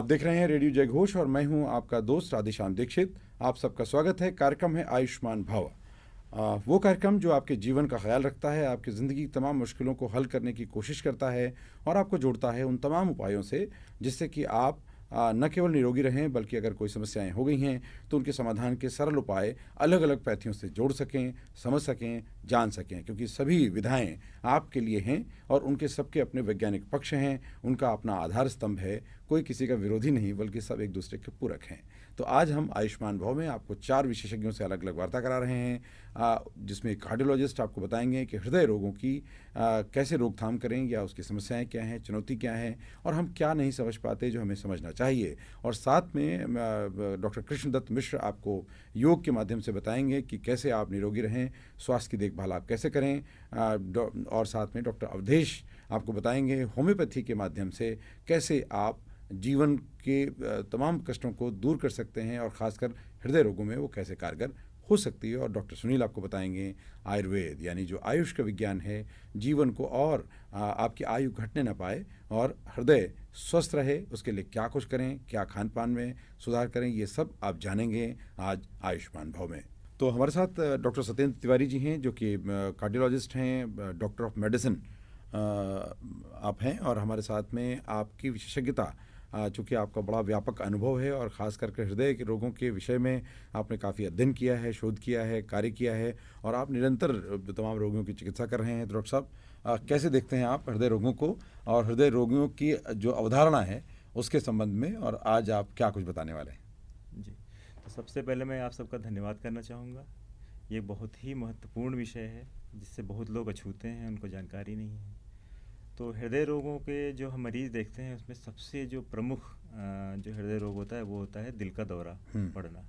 आप देख रहे हैं रेडियो जय घोष और मैं हूं आपका दोस्त राधेश्याम दीक्षित। आप सबका स्वागत है। कार्यक्रम है आयुष्मान भव। वो कार्यक्रम जो आपके जीवन का ख्याल रखता है, आपकी ज़िंदगी की तमाम मुश्किलों को हल करने की कोशिश करता है और आपको जोड़ता है उन तमाम उपायों से जिससे कि आप न केवल निरोगी रहें बल्कि अगर कोई समस्याएं हो गई हैं तो उनके समाधान के सरल उपाय अलग अलग पैथियों से जोड़ सकें, समझ सकें, जान सकें, क्योंकि सभी विधाएं आपके लिए हैं और उनके सबके अपने वैज्ञानिक पक्ष हैं, उनका अपना आधार स्तंभ है। कोई किसी का विरोधी नहीं बल्कि सब एक दूसरे के पूरक हैं। तो आज हम आयुष्मान भव में आपको 4 विशेषज्ञों से अलग अलग वार्ता करा रहे हैं, जिसमें कार्डियोलॉजिस्ट आपको बताएंगे कि हृदय रोगों की कैसे रोकथाम करें या उसकी समस्याएं क्या हैं, चुनौती क्या है और हम क्या नहीं समझ पाते जो हमें समझना चाहिए। और साथ में डॉक्टर कृष्णदत्त मिश्र आपको योग के माध्यम से बताएंगे कि कैसे आप निरोगी रहें, स्वास्थ्य की देखभाल आप कैसे करें। और साथ में डॉक्टर अवधेश आपको बताएंगे होम्योपैथी के माध्यम से कैसे आप जीवन के तमाम कष्टों को दूर कर सकते हैं और ख़ासकर हृदय रोगों में वो कैसे कारगर हो सकती है। और डॉक्टर सुनील आपको बताएंगे आयुर्वेद, यानी जो आयुष का विज्ञान है, जीवन को और आपकी आयु घटने ना पाए और हृदय स्वस्थ रहे उसके लिए क्या कुछ करें, क्या खान पान में सुधार करें, ये सब आप जानेंगे आज आयुष्मान भव में। तो हमारे साथ डॉक्टर सत्येंद्र तिवारी जी हैं जो कि कार्डियोलॉजिस्ट हैं, डॉक्टर ऑफ मेडिसिन आप हैं। और हमारे साथ में आपकी विशेषज्ञता, चूँकि आपका बड़ा व्यापक अनुभव है और ख़ास करके हृदय के रोगों के विषय में आपने काफ़ी अध्ययन किया है, शोध किया है, कार्य किया है और आप निरंतर तमाम रोगियों की चिकित्सा कर रहे हैं। तो डॉक्टर साहब, कैसे देखते हैं आप हृदय रोगों को और हृदय रोगियों की जो अवधारणा है उसके संबंध में, और आज आप क्या कुछ बताने वाले हैं? जी, तो सबसे पहले मैं आप सबका धन्यवाद करना चाहूँगा। ये बहुत ही महत्वपूर्ण विषय है जिससे बहुत लोग अछूते हैं, उनको जानकारी नहीं है। तो हृदय रोगों के जो हम मरीज़ देखते हैं उसमें सबसे जो प्रमुख जो हृदय रोग होता है वो होता है दिल का दौरा पड़ना।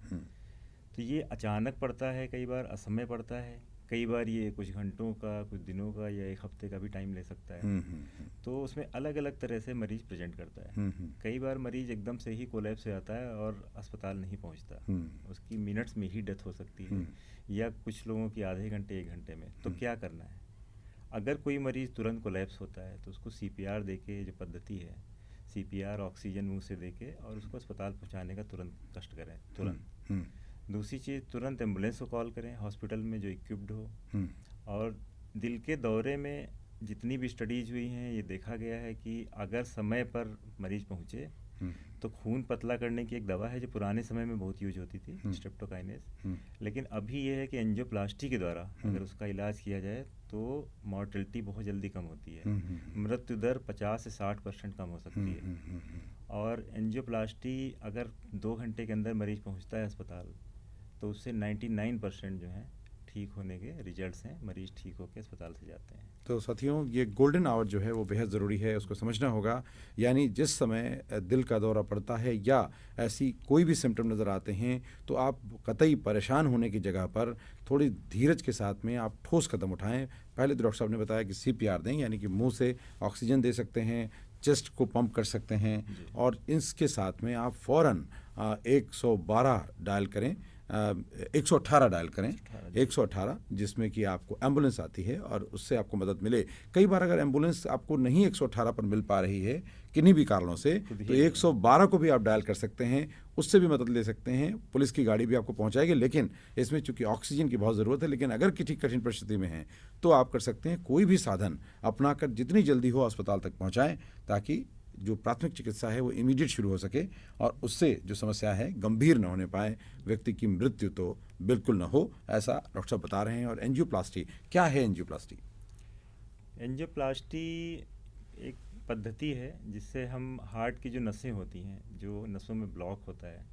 तो ये अचानक पड़ता है, कई बार असमय पड़ता है, कई बार ये कुछ घंटों का, कुछ दिनों का या 1 हफ्ते का भी टाइम ले सकता है। तो उसमें अलग अलग तरह से मरीज़ प्रेजेंट करता है। कई बार मरीज़ एकदम से ही कोलैप्स हो जाता है और अस्पताल नहीं पहुंचता, उसकी मिनट्स में ही डेथ हो सकती है या कुछ लोगों की आधे घंटे 1 घंटे में। तो क्या करना है? अगर कोई मरीज़ तुरंत कोलैप्स होता है तो उसको सीपीआर देके, जो पद्धति है सीपीआर, ऑक्सीजन मुंह से देके और उसको अस्पताल पहुंचाने का तुरंत कष्ट करें, तुरंत। दूसरी चीज़, तुरंत एम्बुलेंस को कॉल करें हॉस्पिटल में जो इक्विप्ड हो। और दिल के दौरे में जितनी भी स्टडीज़ हुई हैं ये देखा गया है कि अगर समय पर मरीज़ पहुँचे तो खून पतला करने की एक दवा है जो पुराने समय में बहुत यूज होती थी, स्ट्रेप्टोकाइनेस। लेकिन अभी ये है कि एंजियोप्लास्टी के द्वारा अगर उसका इलाज किया जाए तो मॉर्टेलिटी बहुत जल्दी कम होती है, मृत्यु दर 50 से 60% कम हो सकती है। और एंजियोप्लास्टी अगर 2 घंटे के अंदर मरीज़ पहुंचता है अस्पताल तो उससे 99% जो है ठीक होने के रिजल्ट्स हैं, मरीज़ ठीक होकर अस्पताल से जाते हैं। तो साथियों, ये गोल्डन आवर जो है वो बेहद ज़रूरी है, उसको समझना होगा। यानी जिस समय दिल का दौरा पड़ता है या ऐसी कोई भी सिम्टम नज़र आते हैं तो आप कतई परेशान होने की जगह पर थोड़ी धीरज के साथ में आप ठोस कदम उठाएं। पहले तो डॉक्टर साहब ने बताया कि सीपीआर दें, यानी कि मुंह से ऑक्सीजन दे सकते हैं, चेस्ट को पंप कर सकते हैं और इसके साथ में आप फ़ौरन 112 डायल करें, 118 डायल करें, 118, जिसमें कि आपको एम्बुलेंस आती है और उससे आपको मदद मिले। कई बार अगर एम्बुलेंस आपको नहीं 118 पर मिल पा रही है किन्हीं भी कारणों से तो 112 को भी आप डायल कर सकते हैं, उससे भी मदद ले सकते हैं। पुलिस की गाड़ी भी आपको पहुंचाएगी, लेकिन इसमें चूंकि ऑक्सीजन की बहुत ज़रूरत है। लेकिन अगर किसी कठिन परिस्थिति में हैं तो आप कर सकते हैं, कोई भी साधन अपनाकर जितनी जल्दी हो अस्पताल तक पहुँचाएँ ताकि जो प्राथमिक चिकित्सा है वो इमीडिएट शुरू हो सके और उससे जो समस्या है गंभीर न होने पाए, व्यक्ति की मृत्यु तो बिल्कुल न हो, ऐसा डॉक्टर साहब बता रहे हैं। और एंजियोप्लास्टी क्या है? एंजियोप्लास्टी एंजियोप्लास्टी एक पद्धति है जिससे हम हार्ट की जो नसें होती हैं, जो नसों में ब्लॉक होता है,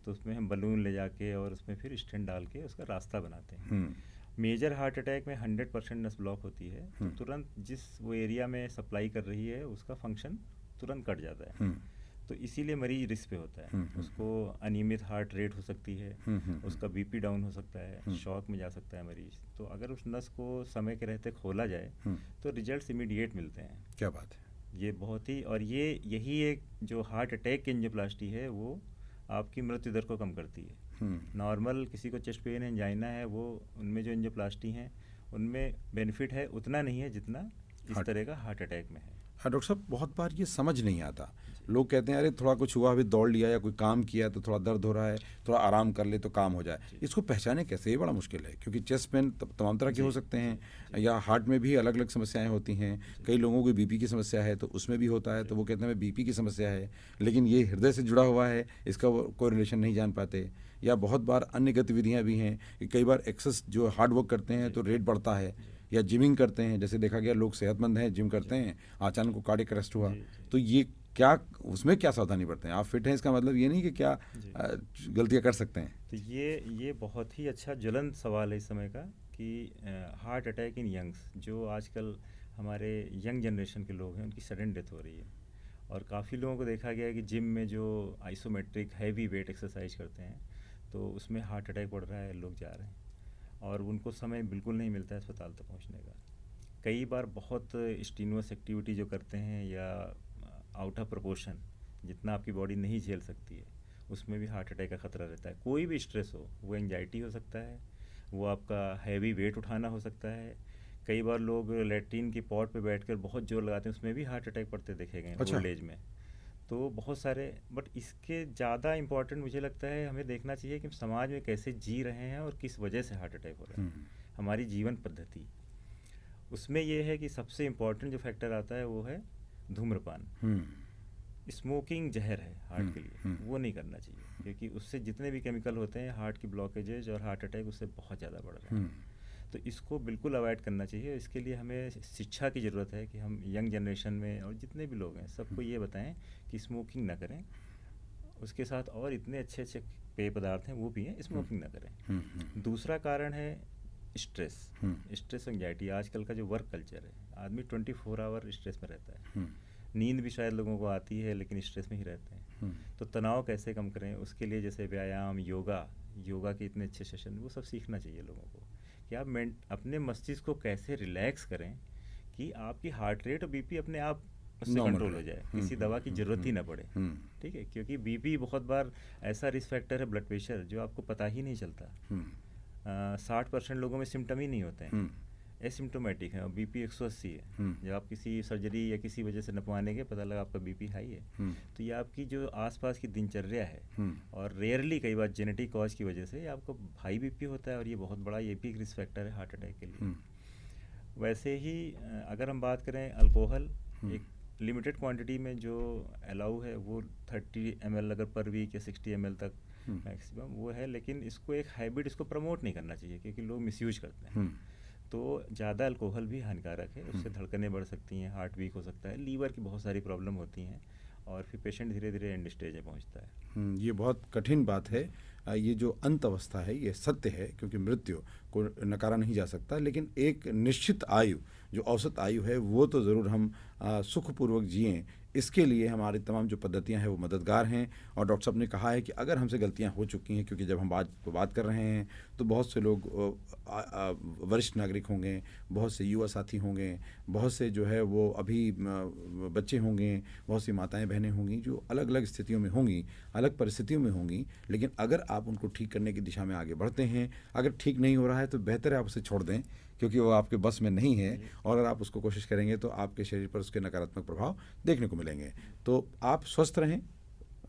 तो उसमें हम बलून ले जाके और उसमें फिर स्टेंट डाल के उसका रास्ता बनाते हैं। मेजर हार्ट अटैक में 100% नस ब्लॉक होती है तो तुरंत जिस वो एरिया में सप्लाई कर रही है उसका फंक्शन तुरंत कट जाता है। तो इसीलिए मरीज रिस्क पे होता है। उसको अनियमित हार्ट रेट हो सकती है, उसका बीपी डाउन हो सकता है, शॉक में जा सकता है मरीज। तो अगर उस नस को समय के रहते खोला जाए तो रिजल्ट्स इमीडिएट मिलते हैं। क्या बात है! ये बहुत ही, और यही एक जो हार्ट अटैक की एंजियोप्लास्टी है वो आपकी मृत्यु दर को कम करती है। नॉर्मल किसी को चेस्ट पेन, एंजाइना है, वो उनमें जो एंजियोप्लास्टी हैं उनमें बेनिफिट है उतना नहीं है जितना इस हार्ट तरह का हार्ट अटैक में है। हाँ डॉक्टर साहब, बहुत बार ये समझ नहीं आता। लोग कहते हैं अरे थोड़ा कुछ हुआ, अभी दौड़ लिया या कोई काम किया तो थोड़ा दर्द हो रहा है, थोड़ा आराम कर ले तो काम हो जाए। जी इसको पहचाने कैसे, ये बड़ा मुश्किल है, क्योंकि चेस्ट पेन तमाम तरह के जी हो सकते हैं, जी या हार्ट में भी अलग अलग समस्याएं होती हैं। जी कई लोगों को बीपी की समस्या है तो उसमें भी होता है, जी तो वो कहते हैं बीपी की समस्या है, लेकिन ये हृदय से जुड़ा हुआ है, इसका वो कोई रिलेशन नहीं जान पाते। या बहुत बार अन्य गतिविधियां भी हैं कि कई बार एक्सेस जो हार्ड वर्क करते हैं जी तो रेट बढ़ता है, जी या जिमिंग करते हैं, जैसे देखा गया लोग सेहतमंद हैं, जिम करते जी हैं, अचानक को कार्डियक अरेस्ट हुआ। जी जी तो ये क्या, उसमें क्या सावधानी बरतें? आप फिट हैं इसका मतलब ये नहीं कि क्या जी। गलतियां कर सकते हैं? तो ये बहुत ही अच्छा ज्वलंत सवाल है इस समय का कि हार्ट अटैक इन यंग्स, जो आजकल हमारे यंग जनरेशन के लोग हैं उनकी सडन डेथ हो रही है। और काफ़ी लोगों को देखा गया है कि जिम में जो आइसोमेट्रिक हैवी वेट एक्सरसाइज करते हैं तो उसमें हार्ट अटैक बढ़ रहा है, लोग जा रहे हैं और उनको समय बिल्कुल नहीं मिलता है अस्पताल तक पहुंचने का। कई बार बहुत स्टीनुअस एक्टिविटी जो करते हैं या आउट ऑफ प्रोपोर्शन, जितना आपकी बॉडी नहीं झेल सकती है, उसमें भी हार्ट अटैक का खतरा रहता है। कोई भी स्ट्रेस हो, वो एंजाइटी हो सकता है, वो आपका हैवी वेट उठाना हो सकता है। कई बार लोग लेट्रिन की पॉट पे बैठकर बहुत जोर लगाते हैं, उसमें भी हार्ट अटैक पड़ते देखे गए अच्छा। ओल्ड एज में। तो बहुत सारे, बट इसके ज़्यादा इम्पोर्टेंट मुझे लगता है हमें देखना चाहिए कि समाज में कैसे जी रहे हैं और किस वजह से हार्ट अटैक हो रहा है। हम्म हमारी जीवन पद्धति, उसमें यह है कि सबसे इम्पोर्टेंट जो फैक्टर आता है वो है धूम्रपान। हम्म स्मोकिंग जहर है हार्ट के लिए, हम्म वो नहीं करना चाहिए, क्योंकि उससे जितने भी केमिकल होते हैं हार्ट की ब्लॉकेजेज और हार्ट अटैक उससे बहुत ज़्यादा बढ़ रहे हैं। हम्म तो इसको बिल्कुल अवॉइड करना चाहिए। इसके लिए हमें शिक्षा की ज़रूरत है कि हम यंग जनरेशन में और जितने भी लोग हैं सबको ये बताएं कि स्मोकिंग ना करें। उसके साथ और इतने अच्छे अच्छे पेय पदार्थ हैं वो भी हैं, स्मोकिंग ना करें। दूसरा कारण है स्ट्रेस। स्ट्रेस एंजाइटी, आजकल का जो वर्क कल्चर है, आदमी 24 आवर स्ट्रेस में रहता है। नींद भी शायद लोगों को आती है लेकिन स्ट्रेस में ही रहते हैं। तो तनाव कैसे कम करें, उसके लिए जैसे व्यायाम, योगा के इतने अच्छे सेशन, वो सब सीखना चाहिए लोगों को कि आप अपने मस्तिष्क को कैसे रिलैक्स करें कि आपकी हार्ट रेट और बीपी अपने आप उससे नॉर्मल कंट्रोल रहे। हो जाए, किसी दवा की ज़रूरत ही ना पड़े। ठीक है, क्योंकि बीपी बहुत बार ऐसा रिस्क फैक्टर है, ब्लड प्रेशर, जो आपको पता ही नहीं चलता। 60% लोगों में सिम्टम ही नहीं होते हैं, एसिम्टोमेटिक है, और बीपी 180 है। जब आप किसी सर्जरी या किसी वजह से नपवाने के पता लगा आपका बीपी हाई है, तो ये आपकी जो आसपास की दिनचर्या है और रेयरली कई बार जेनेटिक कॉज की वजह से आपको हाई बीपी होता है, और ये बहुत बड़ा, ये भी एक रिस्क फैक्टर है हार्ट अटैक के लिए। वैसे ही अगर हम बात करें अल्कोहल, एक लिमिटेड क्वांटिटी में जो अलाउ है वो 30 ml अगर पर वीक या 60 ml तक मैक्सिमम वो है, लेकिन इसको एक हैबिट, इसको प्रमोट नहीं करना चाहिए क्योंकि लोग मिसयूज करते हैं। तो ज़्यादा अल्कोहल भी हानिकारक है, उससे धड़कनें बढ़ सकती हैं, हार्ट वीक हो सकता है, लीवर की बहुत सारी प्रॉब्लम होती हैं और फिर पेशेंट धीरे धीरे एंड स्टेज में पहुंचता है। ये बहुत कठिन बात है। ये जो अंत अवस्था है ये सत्य है, क्योंकि मृत्यु को नकारा नहीं जा सकता, लेकिन एक निश्चित आयु, जो औसत आयु है, वो तो ज़रूर हम सुखपूर्वक जिएं। इसके लिए हमारी तमाम जो पद्धतियां हैं वो मददगार हैं। और डॉक्टर साहब ने कहा है कि अगर हमसे गलतियां हो चुकी हैं, क्योंकि जब हम बात कर रहे हैं तो बहुत से लोग वरिष्ठ नागरिक होंगे, बहुत से युवा साथी होंगे, बहुत से जो है वो अभी बच्चे होंगे, बहुत सी माताएं बहनें होंगी जो अलग अलग स्थितियों में होंगी, अलग परिस्थितियों में होंगी। लेकिन अगर आप उनको ठीक करने की दिशा में आगे बढ़ते हैं, अगर ठीक नहीं हो रहा है तो बेहतर है आप उसे छोड़ दें, क्योंकि वो आपके बस में नहीं है। और अगर आप उसको कोशिश करेंगे तो आपके शरीर पर उसके नकारात्मक प्रभाव देखने को मिलेंगे। तो आप स्वस्थ रहें,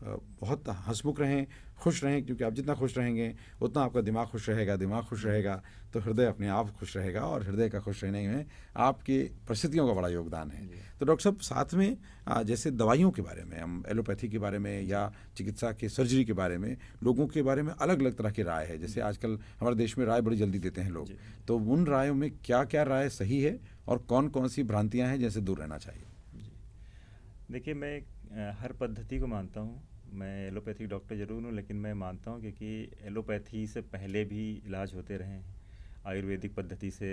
बहुत हंसमुख रहें, खुश रहें, क्योंकि आप जितना खुश रहेंगे उतना आपका दिमाग खुश रहेगा, दिमाग खुश रहेगा तो हृदय अपने आप खुश रहेगा, और हृदय का खुश रहने में आपकी परिस्थितियों का बड़ा योगदान है। तो डॉक्टर साहब, साथ में जैसे दवाइयों के बारे में, हम एलोपैथी के बारे में या चिकित्सा के सर्जरी के बारे में, लोगों के बारे में अलग अलग तरह की राय है। जैसे आजकल हमारे देश में राय बड़ी जल्दी देते हैं लोग, तो उन रायों में क्या क्या राय सही है और कौन कौन सी भ्रांतियाँ हैं जिनसे दूर रहना चाहिए? देखिए, मैं हर पद्धति को मानता हूँ। मैं एलोपैथिक डॉक्टर ज़रूर हूँ, लेकिन मैं मानता हूँ क्योंकि एलोपैथी से पहले भी इलाज होते रहे हैं, आयुर्वेदिक पद्धति से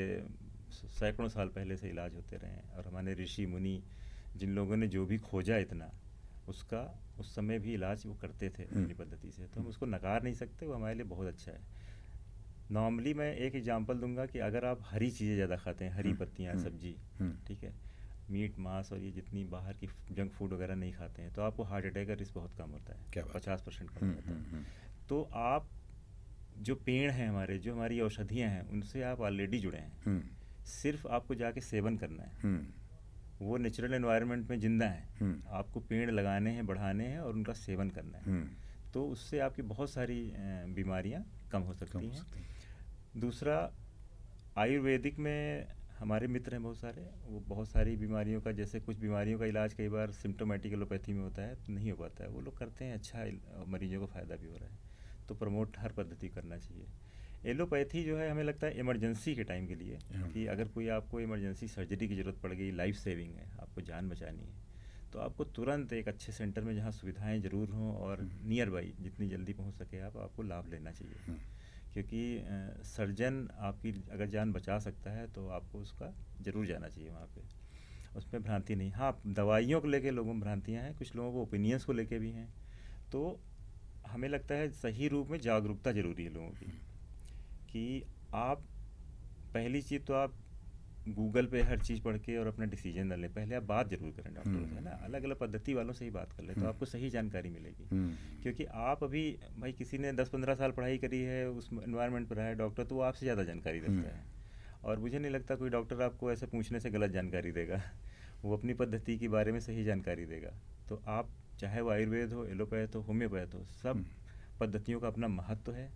सैकड़ों साल पहले से इलाज होते रहे हैं, और हमारे ऋषि मुनि, जिन लोगों ने जो भी खोजा इतना, उसका उस समय भी इलाज वो करते थे अपनी पद्धति से। तो हम उसको नकार नहीं सकते, वो हमारे लिए बहुत अच्छा है। नॉर्मली मैं एक एग्जांपल दूंगा कि अगर आप हरी चीज़ें ज़्यादा खाते हैं, हरी पत्तियाँ, सब्जी, ठीक है, मीट मांस और ये जितनी बाहर की जंक फूड वगैरह नहीं खाते हैं, तो आपको हार्ट अटैक का रिस्क बहुत कम होता है, 50% कम होता है। तो आप जो पेड़ हैं हमारे, जो हमारी औषधियाँ हैं, उनसे आप ऑलरेडी जुड़े हैं, सिर्फ आपको जाके सेवन करना है। वो नेचुरल एनवायरनमेंट में जिंदा हैं। आपको पेड़ लगाने हैं, बढ़ाने हैं और उनका सेवन करना है। तो उससे आपकी बहुत सारी बीमारियां कम हो सकती हैं। दूसरा, आयुर्वेदिक में हमारे मित्र हैं बहुत सारे, वो बहुत सारी बीमारियों का, जैसे कुछ बीमारियों का इलाज कई बार सिम्टोमेटिक एलोपैथी में होता है तो नहीं हो पाता है, वो लोग करते हैं, अच्छा मरीजों को फ़ायदा भी हो रहा है। तो प्रमोट हर पद्धति करना चाहिए। एलोपैथी जो है हमें लगता है इमरजेंसी के टाइम के लिए, कि अगर कोई आपको इमरजेंसी सर्जरी की ज़रूरत पड़ गई, लाइफ सेविंग है, आपको जान बचानी है, तो आपको तुरंत एक अच्छे सेंटर में जहाँ सुविधाएं ज़रूर हों और नियर बाई जितनी जल्दी पहुँच सके आपको लाभ लेना चाहिए। क्योंकि सर्जन आपकी अगर जान बचा सकता है तो आपको उसका ज़रूर जाना चाहिए वहाँ पे, उसमें भ्रांति नहीं। हाँ, दवाइयों को लेके लोगों में भ्रांतियाँ हैं, कुछ लोगों को ओपिनियंस को लेके भी हैं। तो हमें लगता है सही रूप में जागरूकता ज़रूरी है लोगों की, कि आप पहली चीज़ तो आप गूगल पे हर चीज़ पढ़ के और अपना डिसीजन न लें, पहले आप बात जरूर करें डॉक्टरों से, है ना, अलग अलग पद्धति वालों से ही बात कर लें तो आपको सही जानकारी मिलेगी। क्योंकि आप अभी भाई किसी ने 10-15 साल पढ़ाई करी है, उस एनवायरनमेंट पर है डॉक्टर, तो वो आपसे ज़्यादा जानकारी रखता है। और मुझे नहीं लगता कोई डॉक्टर आपको ऐसे पूछने से गलत जानकारी देगा, वो अपनी पद्धति के बारे में सही जानकारी देगा। तो आप चाहे वो आयुर्वेद हो, एलोपैथ हो, होम्योपैथ हो, सब पद्धतियों का अपना महत्व है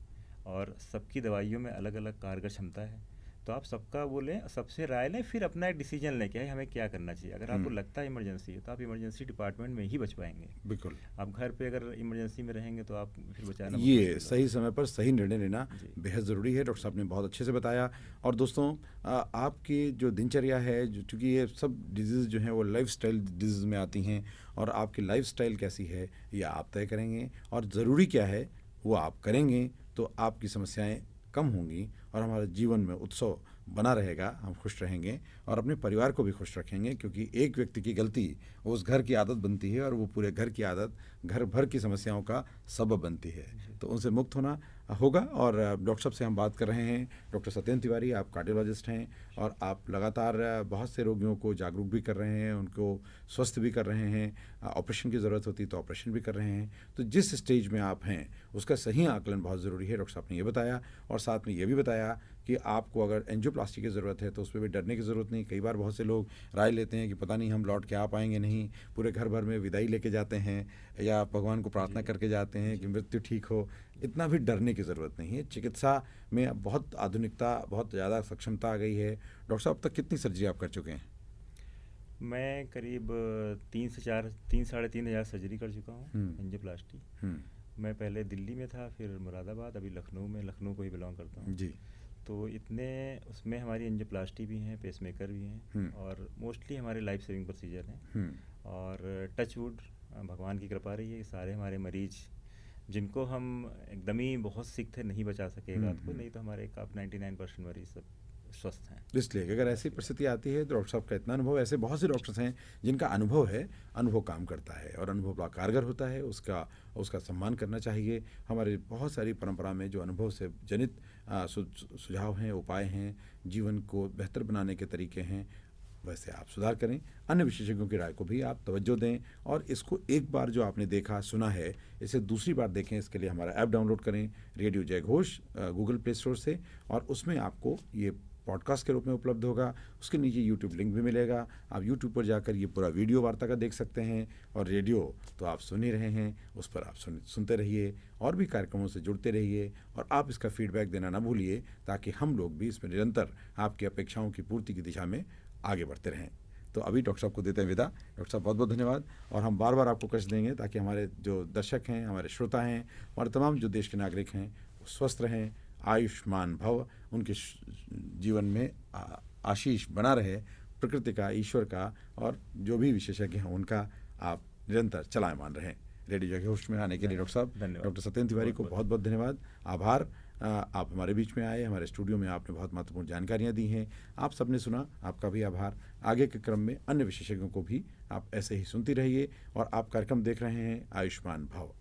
और सबकी दवाइयों में अलग अलग कारगर क्षमता है। तो आप सबका वो लें, सबसे राय लें, फिर अपना एक डिसीजन लें कि हमें क्या करना चाहिए। अगर आपको लगता है इमरजेंसी है तो आप इमरजेंसी डिपार्टमेंट में ही बच पाएंगे। बिल्कुल। आप घर पे अगर इमरजेंसी में रहेंगे तो आप फिर बचाना, ये सही समय पर सही निर्णय लेना बेहद ज़रूरी है। डॉक्टर साहब ने बहुत अच्छे से बताया। और दोस्तों, आपकी जो दिनचर्या है, जो चूँकि ये सब डिजीज़ जो हैं वो लाइफस्टाइल डिजीज़ में आती हैं, और आपकी लाइफस्टाइल कैसी है ये आप तय करेंगे, और ज़रूरी क्या है वो आप करेंगे, तो आपकी समस्याएं कम होंगी और हमारे जीवन में उत्सव बना रहेगा, हम खुश रहेंगे और अपने परिवार को भी खुश रखेंगे। क्योंकि एक व्यक्ति की गलती उस घर की आदत बनती है और वो पूरे घर की आदत घर भर की समस्याओं का सबब बनती है। तो उनसे मुक्त होना होगा। और डॉक्टर साहब से हम बात कर रहे हैं, डॉक्टर सत्येंद्र तिवारी, आप कार्डियोलॉजिस्ट हैं और आप लगातार बहुत से रोगियों को जागरूक भी कर रहे हैं, उनको स्वस्थ भी कर रहे हैं, ऑपरेशन की ज़रूरत होती तो ऑपरेशन भी कर रहे हैं। तो जिस स्टेज में आप हैं उसका सही आकलन बहुत ज़रूरी है, डॉक्टर साहब ने ये बताया। और साथ में ये भी बताया कि आपको अगर एंजियोप्लास्टी की ज़रूरत है तो उसमें भी डरने की ज़रूरत नहीं। कई बार बहुत से लोग राय लेते हैं कि पता नहीं हम लौट के आ पाएंगे नहीं, पूरे घर भर में विदाई लेके जाते हैं या भगवान को प्रार्थना करके जाते हैं कि मृत्यु ठीक हो। इतना भी डरने की ज़रूरत नहीं है। चिकित्सा में बहुत आधुनिकता, बहुत ज़्यादा सक्षमता आ गई है। डॉक्टर साहब, अब तक कितनी सर्जरी आप कर चुके हैं? मैं करीब 3-3.5 हज़ार सर्जरी कर चुका हूँ एंजियोप्लास्टी। मैं पहले दिल्ली में था, फिर मुरादाबाद, अभी लखनऊ में, लखनऊ को ही बिलोंग करता हूँ जी। तो इतने उसमें हमारी एंजियोप्लास्टी भी हैं, पेसमेकर भी हैं और मोस्टली हमारे लाइफ सेविंग प्रोसीजर हैं। और टचवुड, भगवान की कृपा रही है कि सारे हमारे मरीज जिनको हम एकदम ही बहुत सिक थे, नहीं बचा सके एक आध को, नहीं तो हमारे काफ़ी 99% मरीज सब स्वस्थ हैं। इसलिए अगर ऐसी परिस्थिति आती है तो डॉक्टर साहब का इतना अनुभव, ऐसे बहुत से डॉक्टर्स हैं जिनका अनुभव है, अनुभव काम करता है और अनुभव बड़ा कारगर होता है, उसका सम्मान करना चाहिए। हमारे बहुत सारी परंपरा में जो अनुभव से जनित सुझाव हैं, उपाय हैं, जीवन को बेहतर बनाने के तरीके हैं, वैसे आप सुधार करें। अन्य विशेषज्ञों की राय को भी आप तवज्जो दें और इसको एक बार जो आपने देखा सुना है इसे दूसरी बार देखें। इसके लिए हमारा ऐप डाउनलोड करें, रेडियो जय घोष, गूगल प्ले स्टोर से, और उसमें आपको ये पॉडकास्ट के रूप में उपलब्ध होगा। उसके नीचे यूट्यूब लिंक भी मिलेगा, आप यूट्यूब पर जाकर ये पूरा वीडियो वार्ता का देख सकते हैं। और रेडियो तो आप सुन ही रहे हैं, उस पर आप सुनते रहिए और भी कार्यक्रमों से जुड़ते रहिए और आप इसका फीडबैक देना ना भूलिए, ताकि हम लोग भी इसमें निरंतर आपकी अपेक्षाओं की पूर्ति की दिशा में आगे बढ़ते रहें। तो अभी डॉक्टर साहब को देते हैं विदा। डॉक्टर साहब, बहुत बहुत धन्यवाद। और हम बार बार आपको कष्ट देंगे ताकि हमारे जो दर्शक हैं, हमारे श्रोता हैं और तमाम जो देश के नागरिक हैं वो स्वस्थ रहें, आयुष्मान भव, उनके जीवन में आशीष बना रहे, प्रकृति का, ईश्वर का और जो भी विशेषज्ञ हैं उनका आप निरंतर चलायमान रहें। रेडियो जय घोष में आने के लिए डॉक्टर साहब, डॉक्टर सत्येंद्र तिवारी को बहुत बहुत धन्यवाद, आभार। आप हमारे बीच में आए, हमारे स्टूडियो में आपने बहुत महत्वपूर्ण जानकारियां दी हैं, आप सबने सुना, आपका भी आभार। आगे के क्रम में अन्य विशेषज्ञों को भी आप ऐसे ही सुनती रहिए और आप कार्यक्रम देख रहे हैं आयुष्मान भव।